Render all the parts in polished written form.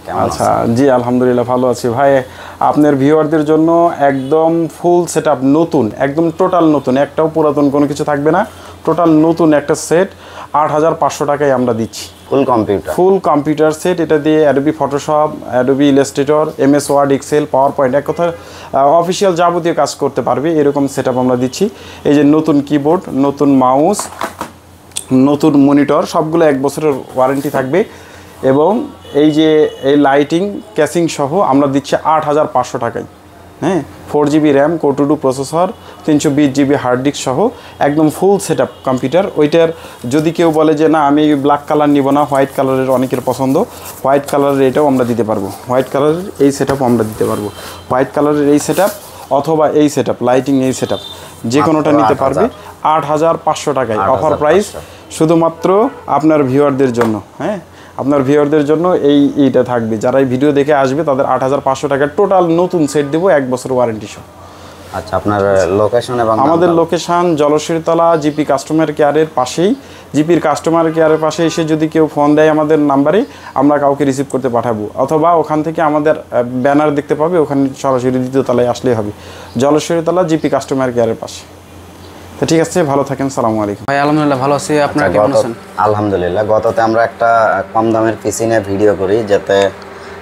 কেমন আছেন? আচ্ছা, জি আলহামদুলিল্লাহ ভালো আছি ভাই। আপনার ভিউয়ারদের জন্য একদম ফুল সেটআপ নতুন, একদম টোটাল নতুন, একটাও পুরাতন কোনো কিছু থাকবে না, টোটাল নতুন একটা সেট ৮৫০০ টাকায় আমরা দিচ্ছি। ফুল কম্পিউটার সেট, এটা দিয়ে Adobe Photoshop, Adobe Illustrator, MS Word, Excel, PowerPoint, এক কথা অফিসিয়াল যাবতীয় কাজ করতে পারবে এরকম সেটআপ আমরা দিচ্ছি। এই যে নতুন কিবোর্ড, নতুন মাউস, নতুন মনিটর, সবগুলো 1 বছরের ওয়ারেন্টি থাকবে। এবং এই যে এই লাইটিং ক্যাসিং সহ আমরা দিচ্ছি ৮৫০০ টাকায়। হ্যাঁ, 4GB RAM, Core 2 processor, 320GB hard disk সহ একদম ফুল সেটআপ কম্পিউটার। ওইটার যদি কেউ বলে যে না আমি ব্ল্যাক কালার নিব না, হোয়াইট কালারের অনেকের পছন্দ, হোয়াইট কালারের এটাও আমরা দিতে পারবো। হোয়াইট কালারের এই সেটআপও আমরা দিতে পারবো। হোয়াইট কালারের এই সেটআপ অথবা এই সেটআপ, লাইটিং এই সেটআপ, যে কোনোটা নিতে পারবে ৮৫০০ টাকায়। অফার প্রাইস শুধুমাত্র আপনার ভিউয়ারদের জন্য। হ্যাঁ, আপনার ভিউয়ারদের জন্য এইটা থাকবে, যারা এই ভিডিও দেখে আসবে তাদের ৮৫০০ টাকার টোটাল নতুন সেট দেবো 1 বছর ওয়ারেন্টি সহ। আচ্ছা, আপনার লোকেশন এবং আমাদের লোকেশন জলশ্বরীতলা জিপি কাস্টমার কেয়ারের পাশেই। জিপির কাস্টমার কেয়ারের পাশে এসে যদি কেউ ফোন দেয় আমাদের নাম্বারে, আমরা কাউকে রিসিভ করতে পাঠাবো, অথবা ওখান থেকে আমাদের ব্যানার দেখতে পাবে, ওখানে সরাসরি 2য় তলায় আসলেই হবে। জলশ্বরীতলা জিপি কাস্টমার কেয়ারের পাশে। তো ঠিক আছে, ভালো থাকেন, সালামু আলাইকুম। ভাই আলহামদুলিল্লাহ ভালো আছি, আপনারা কেমন আছেন? আলহামদুলিল্লাহ। গততে আমরা একটা কম দামের পিসি নিয়ে ভিডিও করি,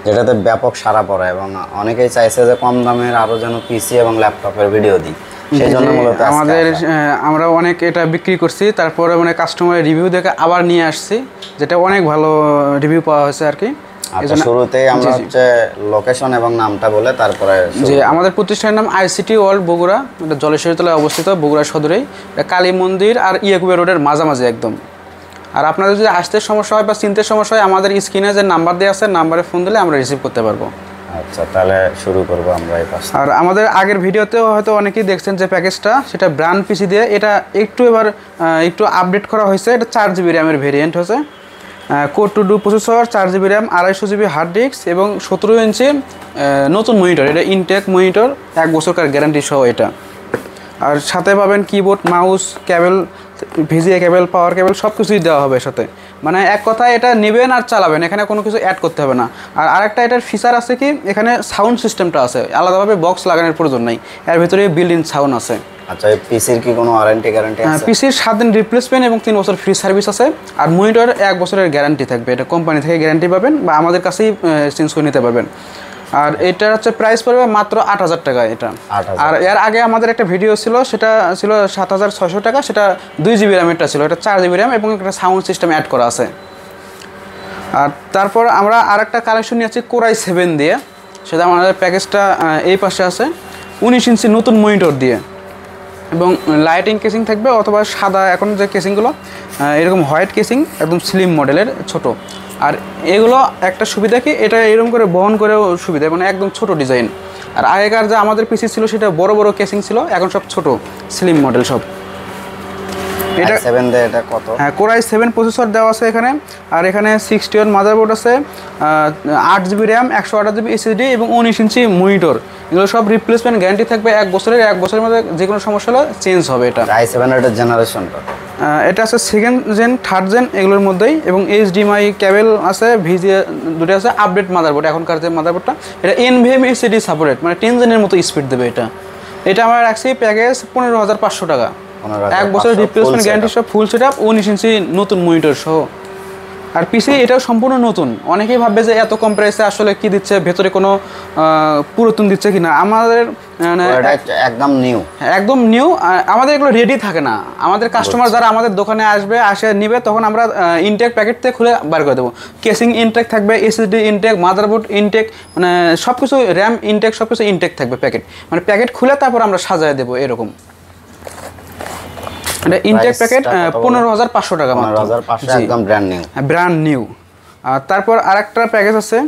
যেটাতে ব্যাপক সাড়া পড়ে এবং অনেকেই চাইছে যে কম দামের আরো যেন পিসি এবং ল্যাপটপের ভিডিও দিই, সেই জন্য মূলত আমরা অনেক এটা বিক্রি করছি, তারপরে মানে কাস্টমারের রিভিউ দেখে আবার নিয়ে আসছি, যেটা অনেক ভালো রিভিউ পাওয়া হয়েছে আর কি। আচ্ছা, শুরুতেই আমরা হচ্ছে লোকেশন এবং নামটা বলে তারপরে যে আমাদের প্রতিষ্ঠানের নাম আইসিটি ওয়ার্ল্ড বগুড়া, এটা জলেশ্বরীতলায় অবস্থিত, বগুড়া সদরেই, কালী মন্দির আর ইয়াকুবে রোডের মাঝামাঝি একদম। আর আপনাদের যদি আসতে সমস্যা হয় বা চিনতে সমস্যা হয়, আমাদের স্ক্রিনে যে নাম্বার দেওয়া আছে নাম্বারে ফোন দিলে আমরা রিসিভ করতে পারবো। আচ্ছা, তাহলে শুরু করবো আমরা এই পাশে। আর আমাদের আগের ভিডিওতেও হয়তো অনেকেই দেখছেন যে প্যাকেজটা, সেটা ব্র্যান্ড পিসি দিয়ে, এটা এবার একটু আপডেট করা হয়েছে। এটা 4GB র্যামের ভেরিয়েন্ট হচ্ছে, Core 2 processor, 4GB RAM, 250GB hard disk এবং 17 ইঞ্চি নতুন মনিটর। এটা ইনটেক মনিটর, 1 বছরকার গ্যারান্টি সহ এটা। আর সাথে পাবেন কিবোর্ড, মাউস, কেবল, ভিজিএ কেবল, পাওয়ার কেবল, সব কিছুই দেওয়া হবে সাথে। মানে এক কথায় এটা নেবেন আর চালাবেন, এখানে কোনো কিছু অ্যাড করতে হবে না। আর আরেকটা এটার ফিচার আছে কি, এখানে সাউন্ড সিস্টেমটা আছে, আলাদাভাবে বক্স লাগানোর প্রয়োজন নেই, এর ভিতরে বিল্ট ইন সাউন্ড আছে। আচ্ছা, এই পিসির কি কোনো ওয়ারেন্টি গ্যারান্টি আছে? পিসির 7 দিন রিপ্লেসমেন্ট এবং 3 বছর ফ্রি সার্ভিস আছে। আর মনিটরের 1 বছরের গ্যারান্টি থাকবে, এটা কোম্পানি থেকে গ্যারান্টি পাবেন বা আমাদের কাছেই চেঞ্জ করে নিতে পারবেন। আর এটার হচ্ছে প্রাইস পড়বে মাত্র ৮০০০ টাকা এটা। আর এর আগে আমাদের একটা ভিডিও ছিল, সেটা ছিল ৭৬০০ টাকা, সেটা 2GB র্যামেরটা ছিল, এটা 4GB র্যাম এবং একটা সাউন্ড সিস্টেম অ্যাড করা আছে। আর তারপর আমরা আরেকটা কালেকশন নিয়েছি Core i7 দিয়ে, সেটা আমাদের প্যাকেজটা এই পাশে আছে, 19 ইঞ্চি নতুন মনিটর দিয়ে এবং লাইটিং কেসিং থাকবে, অথবা সাদা এখন যে কেসিংগুলো এরকম হোয়াইট কেসিং, একদম স্লিম মডেলের ছোট। আর এগুলো একটা সুবিধা কি, এটা এরকম করে বহন করেও সুবিধা, মানে একদম ছোট ডিজাইন। আর আগেকার যে আমাদের পিসি ছিল সেটা বড় বড় কেসিং ছিল, এখন সব ছোট স্লিম মডেল সব। এটা কত? হ্যাঁ, Core i7 প্রসেসর দেওয়া আছে এখানে। আর এখানে 61 মাদারবোর্ড আছে, 8GB র্যাম, 128GB SSD এবং 19 ইঞ্চি মনিটর। এগুলো সব রিপ্লেসমেন্ট গ্যারান্টি থাকবে 1 বছরের। 1 বছরের মধ্যে যে কোনো সমস্যা হলে চেঞ্জ হবে এটা। i7 এর জেনারেশনটা এটা আছে 2nd জেন, 3rd জেন এগুলোর মধ্যেই, এবং HDMI কেবল আছে, ভিজিএ দুটো আছে, আপডেট মাদারবোর্ড এখনকার যে মাদারবোর্ডটা, এটা NVMe SSD সাপোর্টেড, মানে 10 জেনের মতো স্পিড দেবে এটা আমরা রাখছি প্যাকেজ 15,500 টাকা। 1 বছরের রিপ্লেসমেন্ট গ্যারান্টি সহ, ফুল সেটআপ, 19 ইঞ্চি নতুন মনিটর সহ। আর পিসি এটাও সম্পূর্ণ নতুন। অনেকেই ভাববে যে এত কম প্রাইসে আসলে কি দিচ্ছে, ভেতরে কোনো পুরাতন দিচ্ছে কিনা। আমাদের একদম নিউ। আমাদের এগুলো রেডি থাকে না, আমাদের কাস্টমার যারা আমাদের দোকানে আসে নিবে, তখন আমরা ইনটেক প্যাকেট থেকে খুলে বার করে দেবো। কেসিং ইনটেক থাকবে, SSD ইনটেক, মাদারবোর্ড ইনটেক, মানে সব কিছু, র্যাম ইনটেক, সব কিছু ইনটেক থাকবে। প্যাকেট খুলে তারপর আমরা সাজায় দেবো এরকম। এটা ইনটেক প্যাকেট 15,500 টাকা মাত্র, একদম ব্র্যান্ড নিউ। আর তারপর আরেকটা প্যাকেজ আছে,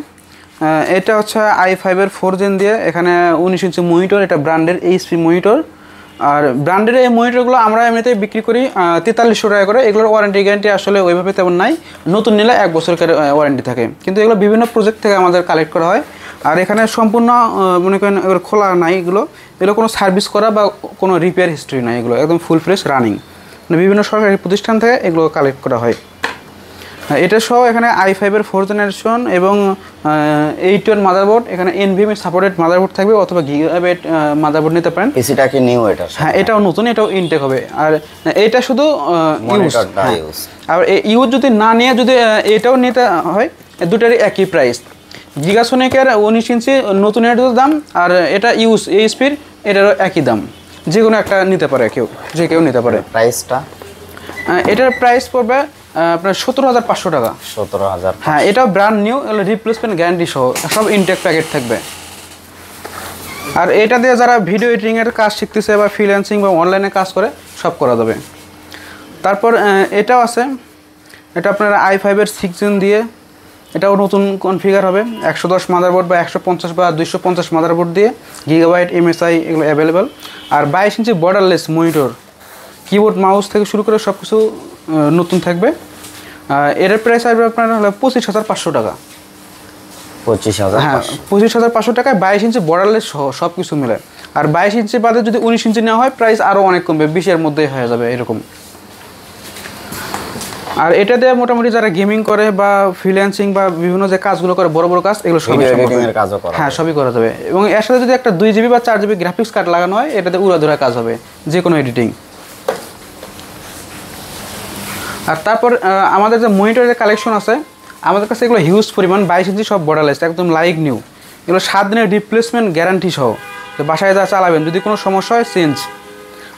এটা হচ্ছে i5 এর 4 জেন দিয়ে, এখানে 19 ইঞ্চি মনিটর, এটা ব্র্যান্ডের HP মনিটর। আর ব্র্যান্ডের এই মনিটরগুলো আমরা এমনিতেই বিক্রি করি 4300 টাকা করে। এগুলোর ওয়ারেন্টি গ্যারান্টি আসলে ওইভাবে তেমন নাই, নতুন নিলে 1 বছরের ওয়ারেন্টি থাকে, কিন্তু এগুলো বিভিন্ন প্রজেক্ট থেকে আমাদের কালেক্ট করা হয়। আর এখানে সম্পূর্ণ মনে করেন এগুলো খোলা নাই, এগুলো কোনো সার্ভিস করা বা কোনো রিপেয়ার হিস্ট্রি নাই, এগুলো একদম ফুল ফ্রেশ রানিং, মানে বিভিন্ন সরকারি প্রতিষ্ঠান থেকে এগুলো কালেক্ট করা হয়। হ্যাঁ, এটা সহ এখানে i5 এর 4th জেনারেশন এবং 8 মাদারবোর্ড, এখানে NVMe সাপোর্টেড মাদারবোর্ড থাকবে অথবা গিগাবাইট মাদারবোর্ড নিতে পারেন। পিসিটা কি নিউ এটা? হ্যাঁ, এটাও নতুন, এটাও ইনটেক হবে। আর এটা শুধু মনিটরটা ইউজ। আর ইউজ যদি না নিয়ে যদি এটাও নিতে হয়, দুটারই একই প্রাইস। গিগাসোনিকের 19 ইঞ্চি নতুন এটার দাম, আর এটা ইউজ এইচপির এটারও একই দাম। যে কোনো একটা নিতে পারে যে কেউ নিতে পারে। প্রাইসটা এটার প্রাইস পড়বে আপনার 17,500 টাকা। 17,000। হ্যাঁ, এটাও ব্র্যান্ড নিউ, এগুলো রিপ্লেসমেন্ট গ্যারান্টি সহ সব ইনটেক প্যাকেট থাকবে। আর এটা দিয়ে যারা ভিডিও এডিটিংয়ের কাজ শিখতেছে বা ফ্রিল্যান্সিং বা অনলাইনে কাজ করে সব করা যাবে। তারপর এটাও আছে, এটা আপনার i5 এর 6 জেন দিয়ে, এটাও নতুন কনফিগার হবে। 110 মাদারবোর্ড বা 150 বা 250 মাদারবোর্ড দিয়ে, গিগাবাইট MSI এগুলো অ্যাভেলেবেল। আর 22 ইঞ্চি বর্ডারলেস মনিটর, কিবোর্ড মাউস থেকে শুরু করে সব কিছু নতুন থাকবে। এর প্রাইস আসবে আপনার হলো 25,500 টাকা। 25,000? হ্যাঁ, 25,500 টাকায় 22 ইঞ্চি বর্ডারলেস সহ সব কিছু মিলে। আর 22 ইঞ্চি বাদে যদি 19 ইঞ্চি নেওয়া হয়, প্রাইস আরও অনেক কমবে, 20-এর মধ্যেই হয়ে যাবে এরকম। আর এটা দিয়ে মোটামুটি যারা গেমিং করে বা ফ্রিল্যান্সিং বা বিভিন্ন যে কাজগুলো করে, বড় বড় কাজ, এগুলো সবই হ্যাঁ সবই করা যাবে। এবং এর সাথে যদি একটা 2 GB বা 4 GB গ্রাফিক্স কার্ড লাগানো হয়, এটাতে উড়াধুরা কাজ হবে, যে কোনো এডিটিং। আর তারপর আমাদের যে মনিটরের কালেকশন আছে, আমাদের কাছে এগুলো হিউজ পরিমাণ, 22 ইঞ্চি সব বর্ডারলেস, একদম লাইক নিউ। এগুলো 7 দিনের রিপ্লেসমেন্ট গ্যারান্টি সহ, তো বাসায় যা চালাবেন যদি কোনো সমস্যা হয় চেঞ্জ।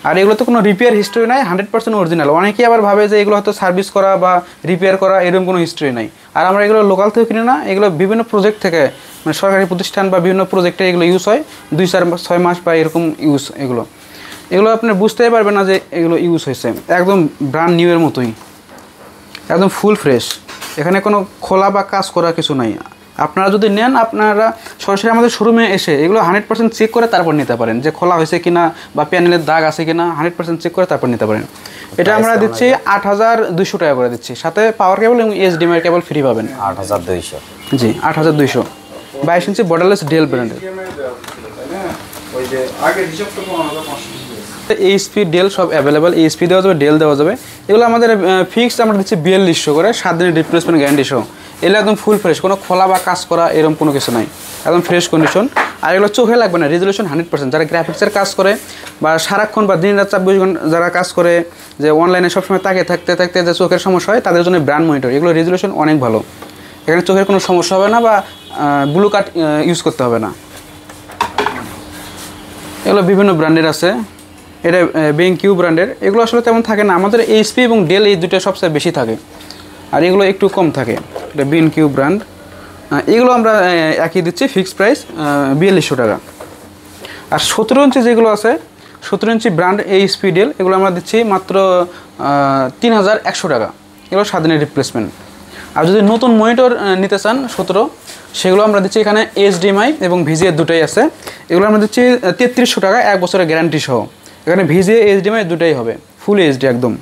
আর এগুলোতে কোনো রিপেয়ার হিস্ট্রি নাই, 100% অরিজিনাল। অনেকেই আবার ভাবে যে এগুলো হয়তো সার্ভিস করা বা রিপেয়ার করা এরকম কোনো হিস্ট্রি নাই। আর আমরা এগুলো লোকাল থেকে কিনে না, এগুলো বিভিন্ন প্রজেক্ট থেকে, মানে সরকারি প্রতিষ্ঠান বা বিভিন্ন প্রজেক্টে এগুলো ইউজ হয়, 2-4-6 মাস বা এরকম ইউজ। এগুলো আপনি বুঝতেই পারবেন না যে এগুলো ইউজ হয়েছে, একদম ব্র্যান্ড নিউ এর মতোই, একদম ফুল ফ্রেশ। এখানে কোনো খোলা বা কাজ করা কিছু নাই। আপনারা যদি নেন, আপনারা সরাসরি আমাদের শোরুমে এসে এগুলো 100% চেক করে তারপর নিতে পারেন, যে খোলা হয়েছে কিনা বা প্যানেলের দাগ আছে কিনা, 100% চেক করে তারপর নিতে পারেন। এটা আমরা দিচ্ছি 8,200 টাকা করে দিচ্ছি, সাথে পাওয়ার কেবল এবং HDMI কেবল ফ্রি পাবেন। 8,200? জি, 8,200। 22 ইঞ্চি বর্ডারলেস ডেল ব্র্যান্ডের। এইচপি ডেল সব অ্যাভেলেবেল, এইচপি দেওয়া যাবে, ডেল দেওয়া যাবে। এগুলো আমাদের ফিক্সড আমরা দিচ্ছি 4200 করে, 7 দিনের রিপ্লেসমেন্ট গ্যারান্টি সহ। এগুলো একদম ফুল ফ্রেশ, কোনো খোলা বা কাজ করা এরকম কোনো কিছু নাই, একদম ফ্রেশ কন্ডিশন। আর এগুলো চোখে লাগবে না, রেজলিউশন 100%। যারা গ্রাফিক্সের কাজ করে বা সারাক্ষণ বা দিন রাত 24 ঘন্টা যারা কাজ করে, যে অনলাইনে সবসময় তাকিয়ে থাকতে থাকতে যে চোখের সমস্যা হয়, তাদের জন্য ব্র্যান্ড মনিটর। এগুলো রেজলিউশন অনেক ভালো, এখানে চোখের কোনো সমস্যা হবে না বা ব্লু কাট ইউজ করতে হবে না। এগুলো বিভিন্ন ব্র্যান্ডের আছে, এটা BenQ ব্র্যান্ডের। এগুলো আসলে তেমন থাকে না, আমাদের এইচপি এবং ডেল এই দুটো সবচেয়ে বেশি থাকে, আর এগুলো একটু কম থাকে। এটা BenQ ব্র্যান্ড। এগুলো আমরা একই দিচ্ছি, ফিক্সড প্রাইস 4200 টাকা। আর 17 ইঞ্চি যেগুলো আছে, 17 ইঞ্চি ব্র্যান্ড এইচপি ডেল, এগুলো আমরা দিচ্ছি মাত্র 3,100 টাকা। এগুলো 7 দিনের রিপ্লেসমেন্ট। আর যদি নতুন মনিটর নিতে চান 17, সেগুলো আমরা দিচ্ছি এখানে HDMI এবং VGA দুটোই আছে। এগুলো আমরা দিচ্ছি 3300 টাকা, 1 বছরের গ্যারান্টি সহ। এখানে VGA HDMI দুটোই হবে, ফুল HD একদম।